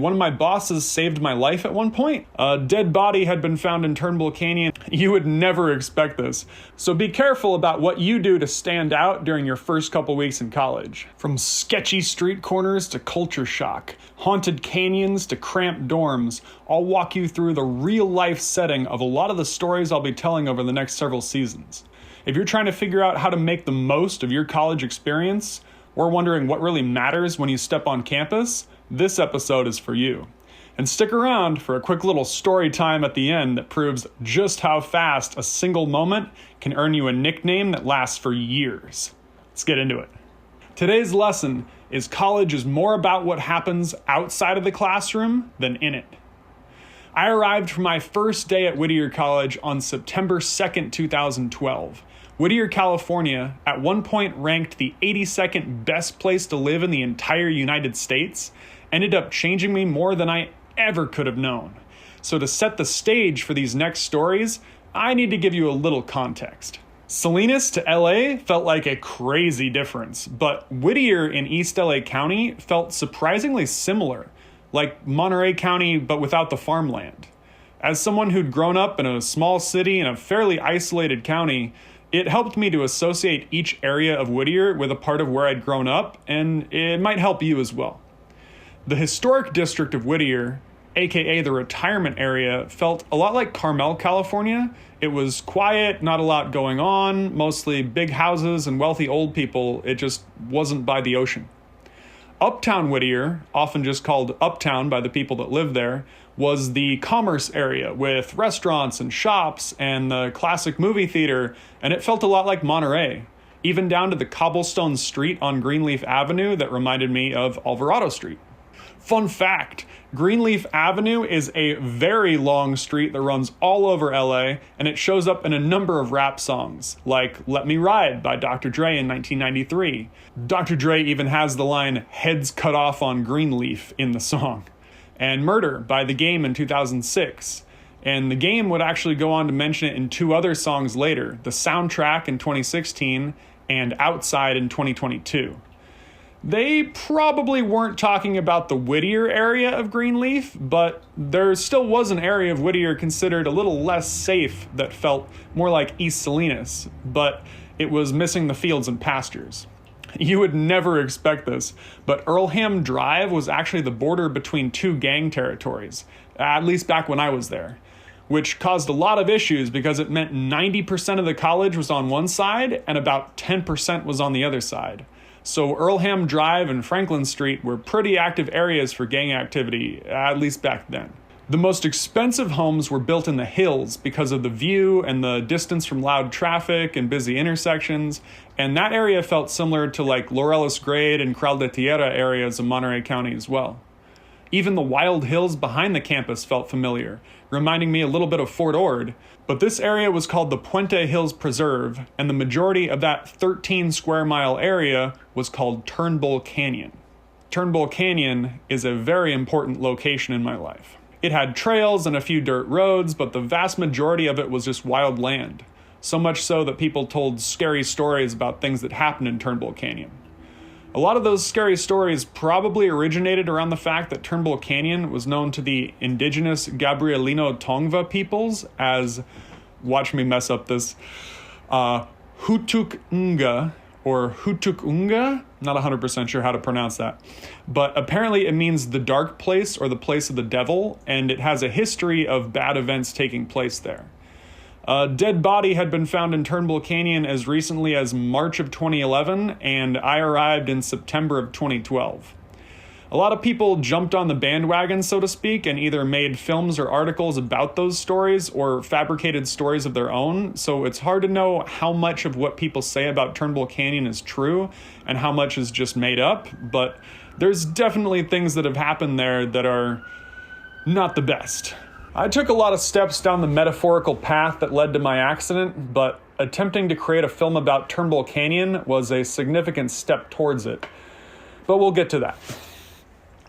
One of my bosses saved my life at one point. A dead body had been found in Turnbull Canyon. You would never expect this. So be careful about what you do to stand out during your first couple weeks in college. From sketchy street corners to culture shock, haunted canyons to cramped dorms, I'll walk you through the real-life setting of a lot of the stories I'll be telling over the next several seasons. If you're trying to figure out how to make the most of your college experience, or wondering what really matters when you step on campus, this episode is for you. And stick around for a quick little story time at the end that proves just how fast a single moment can earn you a nickname that lasts for years. Let's get into it. Today's lesson is college is more about what happens outside of the classroom than in it. I arrived for my first day at Whittier College on September 2nd, 2012. Whittier, California, at one point ranked the 82nd best place to live in the entire United States, ended up changing me more than I ever could have known. So to set the stage for these next stories, I need to give you a little context. Salinas to LA felt like a crazy difference, but Whittier in East LA County felt surprisingly similar, like Monterey County but without the farmland. As someone who'd grown up in a small city in a fairly isolated county, it helped me to associate each area of Whittier with a part of where I'd grown up, and it might help you as well. The historic district of Whittier, aka the retirement area, felt a lot like Carmel, California. It was quiet, not a lot going on, mostly big houses and wealthy old people. It just wasn't by the ocean. Uptown Whittier, often just called Uptown by the people that live there, was the commerce area with restaurants and shops and the classic movie theater, and it felt a lot like Monterey, even down to the cobblestone street on Greenleaf Avenue that reminded me of Alvarado Street. Fun fact, Greenleaf Avenue is a very long street that runs all over LA, and it shows up in a number of rap songs, like Let Me Ride by Dr. Dre in 1993. Dr. Dre even has the line, "Heads cut off on Greenleaf" in the song. And Murder by The Game in 2006. And The Game would actually go on to mention it in two other songs later, The Soundtrack in 2016 and Outside in 2022. They probably weren't talking about the Whittier area of Greenleaf, but there still was an area of Whittier considered a little less safe that felt more like East Salinas, but it was missing the fields and pastures. You would never expect this, but Earlham Drive was actually the border between two gang territories, at least back when I was there, which caused a lot of issues because it meant 90% of the college was on one side and about 10% was on the other side. So Earlham Drive and Franklin Street were pretty active areas for gang activity, at least back then. The most expensive homes were built in the hills because of the view and the distance from loud traffic and busy intersections, and that area felt similar to like Laureles Grade and Corral de Tierra areas of Monterey County as well. Even the wild hills behind the campus felt familiar, reminding me a little bit of Fort Ord, but this area was called the Puente Hills Preserve, and the majority of that 13 square mile area was called Turnbull Canyon. Turnbull Canyon is a very important location in my life. It had trails and a few dirt roads, but the vast majority of it was just wild land. So much so that people told scary stories about things that happened in Turnbull Canyon. A lot of those scary stories probably originated around the fact that Turnbull Canyon was known to the indigenous Gabrielino Tongva peoples as, watch me mess up this, Hutuk'nga, or Hutuk'unga, not 100% sure how to pronounce that. But apparently it means the dark place or the place of the devil, and it has a history of bad events taking place there. A dead body had been found in Turnbull Canyon as recently as March of 2011, and I arrived in September of 2012. A lot of people jumped on the bandwagon, so to speak, and either made films or articles about those stories or fabricated stories of their own, so it's hard to know how much of what people say about Turnbull Canyon is true and how much is just made up, but there's definitely things that have happened there that are not the best. I took a lot of steps down the metaphorical path that led to my accident, but attempting to create a film about Turnbull Canyon was a significant step towards it. But we'll get to that.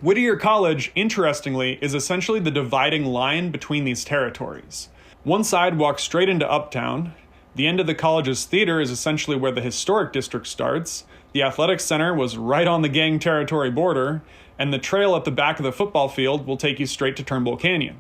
Whittier College, interestingly, is essentially the dividing line between these territories. One side walks straight into Uptown. The end of the college's theater is essentially where the historic district starts. The athletic center was right on the gang territory border, and the trail at the back of the football field will take you straight to Turnbull Canyon.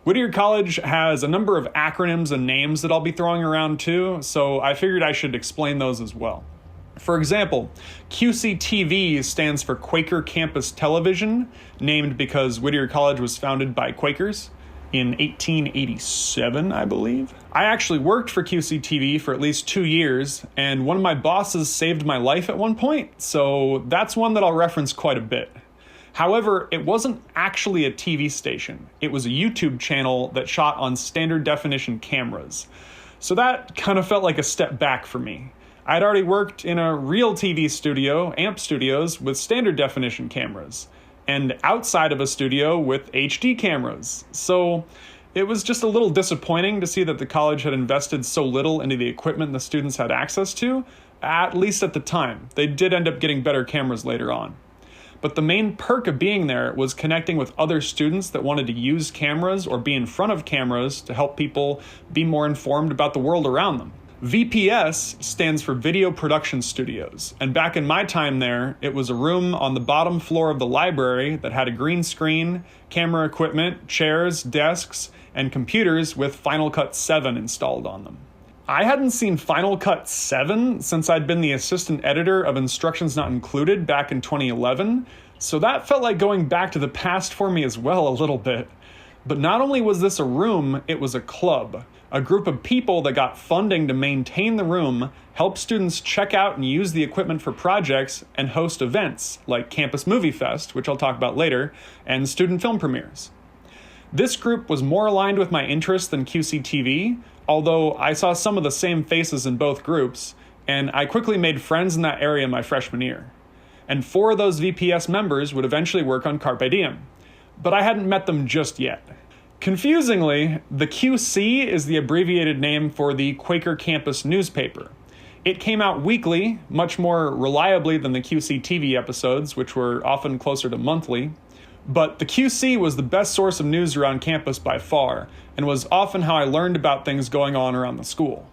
Whittier College has a number of acronyms and names that I'll be throwing around too, so I figured I should explain those as well. For example, QCTV stands for Quaker Campus Television, named because Whittier College was founded by Quakers in 1887, I believe. I actually worked for QCTV for at least 2 years, and one of my bosses saved my life at one point, so that's one that I'll reference quite a bit. However, it wasn't actually a TV station. It was a YouTube channel that shot on standard definition cameras. So that kind of felt like a step back for me. I'd already worked in a real TV studio, AMP Studios, with standard definition cameras, and outside of a studio with HD cameras. So it was just a little disappointing to see that the college had invested so little into the equipment the students had access to, at least at the time. They did end up getting better cameras later on. But the main perk of being there was connecting with other students that wanted to use cameras or be in front of cameras to help people be more informed about the world around them. VPS stands for Video Production Studios, and back in my time there, it was a room on the bottom floor of the library that had a green screen, camera equipment, chairs, desks, and computers with Final Cut 7 installed on them. I hadn't seen Final Cut 7 since I'd been the assistant editor of Instructions Not Included back in 2011, so that felt like going back to the past for me as well a little bit. But not only was this a room, it was a club, a group of people that got funding to maintain the room, help students check out and use the equipment for projects, and host events like Campus Movie Fest, which I'll talk about later, and student film premieres. This group was more aligned with my interests than QCTV, although I saw some of the same faces in both groups, and I quickly made friends in that area my freshman year. And 4 of those VPS members would eventually work on Carpe Diem, but I hadn't met them just yet. Confusingly, the QC is the abbreviated name for the Quaker campus newspaper. It came out weekly, much more reliably than the QCTV episodes, which were often closer to monthly. But the QC was the best source of news around campus by far, and was often how I learned about things going on around the school.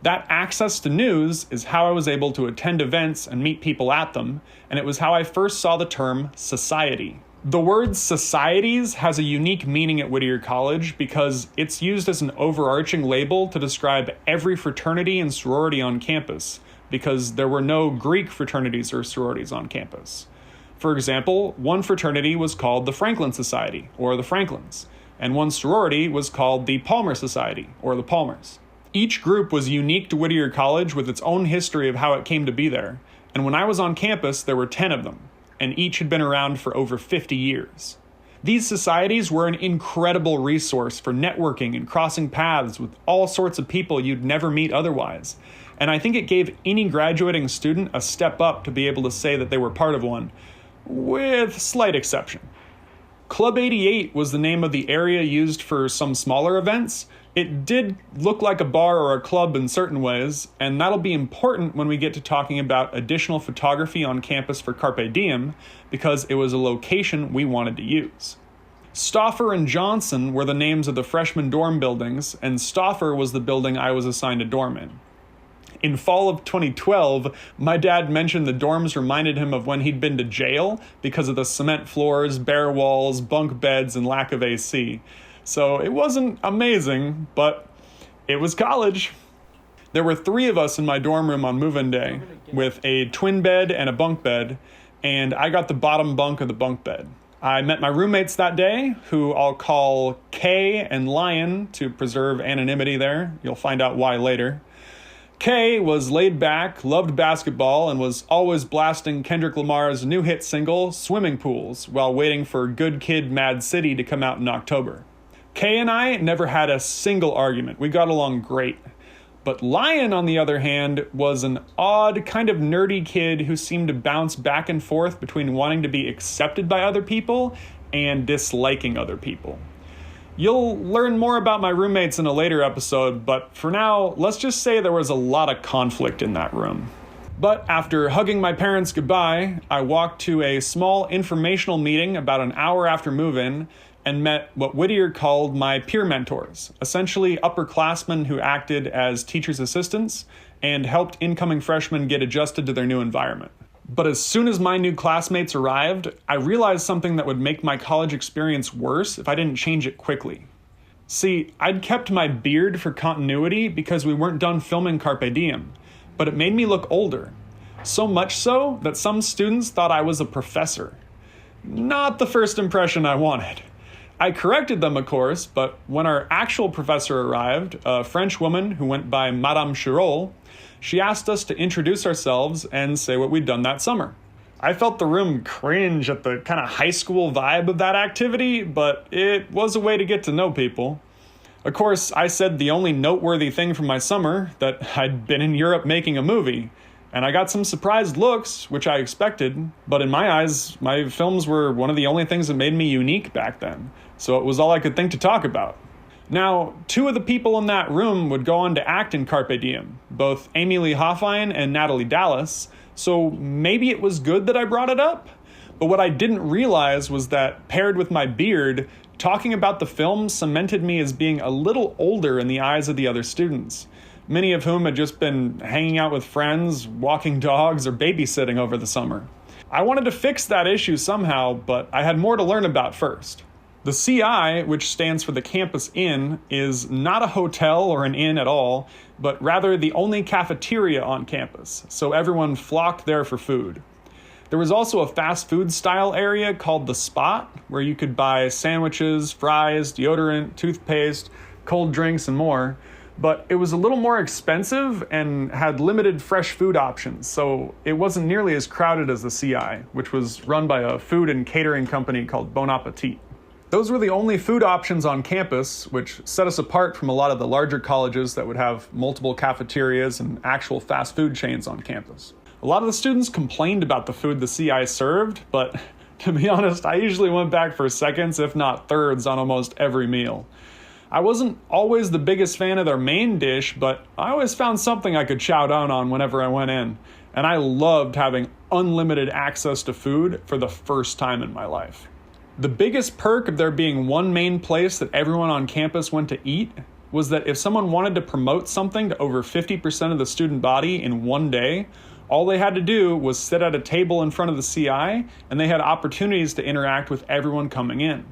That access to news is how I was able to attend events and meet people at them, and it was how I first saw the term society. The word societies has a unique meaning at Whittier College because it's used as an overarching label to describe every fraternity and sorority on campus, because there were no Greek fraternities or sororities on campus. For example, one fraternity was called the Franklin Society, or the Franklins, and one sorority was called the Palmer Society, or the Palmers. Each group was unique to Whittier College with its own history of how it came to be there, and when I was on campus, there were 10 of them, and each had been around for over 50 years. These societies were an incredible resource for networking and crossing paths with all sorts of people you'd never meet otherwise, and I think it gave any graduating student a step up to be able to say that they were part of one, with slight exception. Club 88 was the name of the area used for some smaller events. It did look like a bar or a club in certain ways, and that'll be important when we get to talking about additional photography on campus for Carpe Diem, because it was a location we wanted to use. Stauffer and Johnson were the names of the freshman dorm buildings, and Stauffer was the building I was assigned a dorm in. In fall of 2012, my dad mentioned the dorms reminded him of when he'd been to jail because of the cement floors, bare walls, bunk beds, and lack of AC. So it wasn't amazing, but it was college. There were 3 of us in my dorm room on move-in day, with a twin bed and a bunk bed, and I got the bottom bunk of the bunk bed. I met my roommates that day, who I'll call Kay and Lion to preserve anonymity there. You'll find out why later. Kay was laid back, loved basketball, and was always blasting Kendrick Lamar's new hit single, Swimming Pools, while waiting for Good Kid, Mad City to come out in October. Kay and I never had a single argument. We got along great. But Lion, on the other hand, was an odd, kind of nerdy kid who seemed to bounce back and forth between wanting to be accepted by other people and disliking other people. You'll learn more about my roommates in a later episode, but for now, let's just say there was a lot of conflict in that room. But after hugging my parents goodbye, I walked to a small informational meeting about an hour after move-in and met what Whittier called my peer mentors, essentially upperclassmen who acted as teachers' assistants and helped incoming freshmen get adjusted to their new environment. But as soon as my new classmates arrived, I realized something that would make my college experience worse if I didn't change it quickly. See, I'd kept my beard for continuity because we weren't done filming Carpe Diem, but it made me look older. So much so that some students thought I was a professor. Not the first impression I wanted. I corrected them, of course, but when our actual professor arrived, a French woman who went by Madame Chirol, she asked us to introduce ourselves and say what we'd done that summer. I felt the room cringe at the kind of high school vibe of that activity, but it was a way to get to know people. Of course, I said the only noteworthy thing from my summer, that I'd been in Europe making a movie, and I got some surprised looks, which I expected, but in my eyes, my films were one of the only things that made me unique back then, so it was all I could think to talk about. Now, two of the people in that room would go on to act in Carpe Diem, both Amyleigh Hoffine and Natalie Dallas, so maybe it was good that I brought it up. But what I didn't realize was that, paired with my beard, talking about the film cemented me as being a little older in the eyes of the other students, many of whom had just been hanging out with friends, walking dogs, or babysitting over the summer. I wanted to fix that issue somehow, but I had more to learn about first. The CI, which stands for the Campus Inn, is not a hotel or an inn at all, but rather the only cafeteria on campus, so everyone flocked there for food. There was also a fast food style area called The Spot, where you could buy sandwiches, fries, deodorant, toothpaste, cold drinks, and more, but it was a little more expensive and had limited fresh food options, so it wasn't nearly as crowded as the CI, which was run by a food and catering company called Bon Appetit. Those were the only food options on campus, which set us apart from a lot of the larger colleges that would have multiple cafeterias and actual fast food chains on campus. A lot of the students complained about the food the CI served, but to be honest, I usually went back for seconds, if not thirds, on almost every meal. I wasn't always the biggest fan of their main dish, but I always found something I could chow down on whenever I went in, and I loved having unlimited access to food for the first time in my life. The biggest perk of there being one main place that everyone on campus went to eat was that if someone wanted to promote something to over 50% of the student body in one day, all they had to do was sit at a table in front of the CI, and they had opportunities to interact with everyone coming in.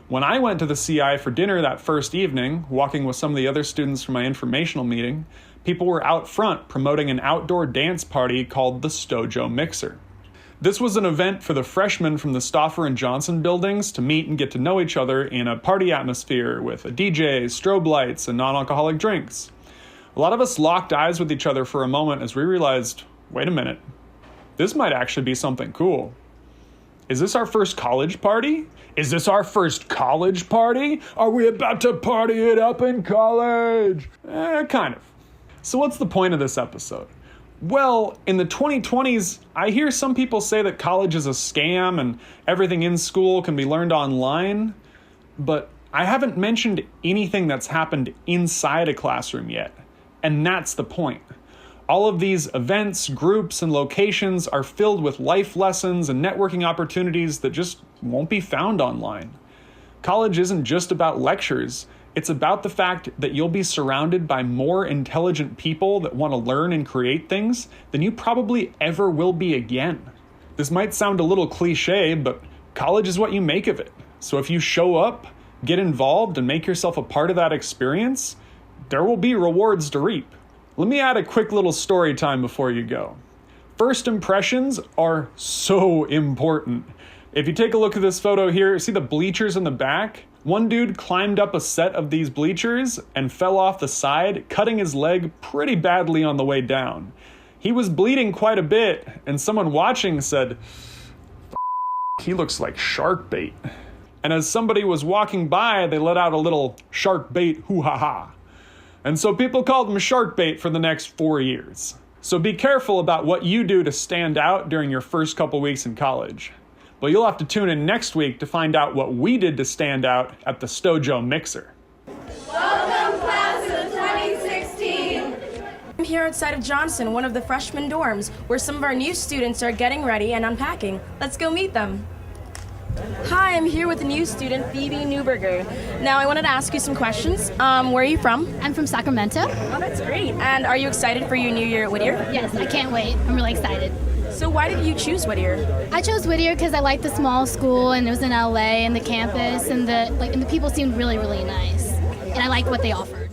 When I went to the CI for dinner that first evening, walking with some of the other students from my informational meeting, people were out front promoting an outdoor dance party called the Sto-Jo Mixer. This was an event for the freshmen from the Stauffer and Johnson buildings to meet and get to know each other in a party atmosphere with a DJ, strobe lights, and non-alcoholic drinks. A lot of us locked eyes with each other for a moment as we realized, wait a minute, this might actually be something cool. Is this our first college party? Is this our first college party? Are we about to party it up in college? Kind of. So what's the point of this episode? Well, in the 2020s, I hear some people say that college is a scam and everything in school can be learned online, but I haven't mentioned anything that's happened inside a classroom yet, and that's the point. All of these events, groups, and locations are filled with life lessons and networking opportunities that just won't be found online. College isn't just about lectures. It's about the fact that you'll be surrounded by more intelligent people that want to learn and create things than you probably ever will be again. This might sound a little cliche, but college is what you make of it. So if you show up, get involved, and make yourself a part of that experience, there will be rewards to reap. Let me add a quick little story time before you go. First impressions are so important. If you take a look at this photo here, see the bleachers in the back? One dude climbed up a set of these bleachers and fell off the side, cutting his leg pretty badly on the way down. He was bleeding quite a bit, and someone watching said, he looks like Sharkbait. And as somebody was walking by, they let out a little Sharkbait hoo-ha-ha. And so people called him Sharkbait for the next 4 years. So be careful about what you do to stand out during your first couple weeks in college. But you'll have to tune in next week to find out what we did to stand out at the Sto-Jo Mixer. Welcome, class of 2016! I'm here outside of Johnson, one of the freshman dorms, where some of our new students are getting ready and unpacking. Let's go meet them. Hi, I'm here with a new student, Phoebe Newberger. Now, I wanted to ask you some questions. Where are you from? I'm from Sacramento. Oh, that's great. And are you excited for your new year at Whittier? Yes, I can't wait. I'm really excited. So why did you choose Whittier? I chose Whittier because I liked the small school, and it was in LA, and the campus, and the people seemed really, really nice, and I liked what they offered.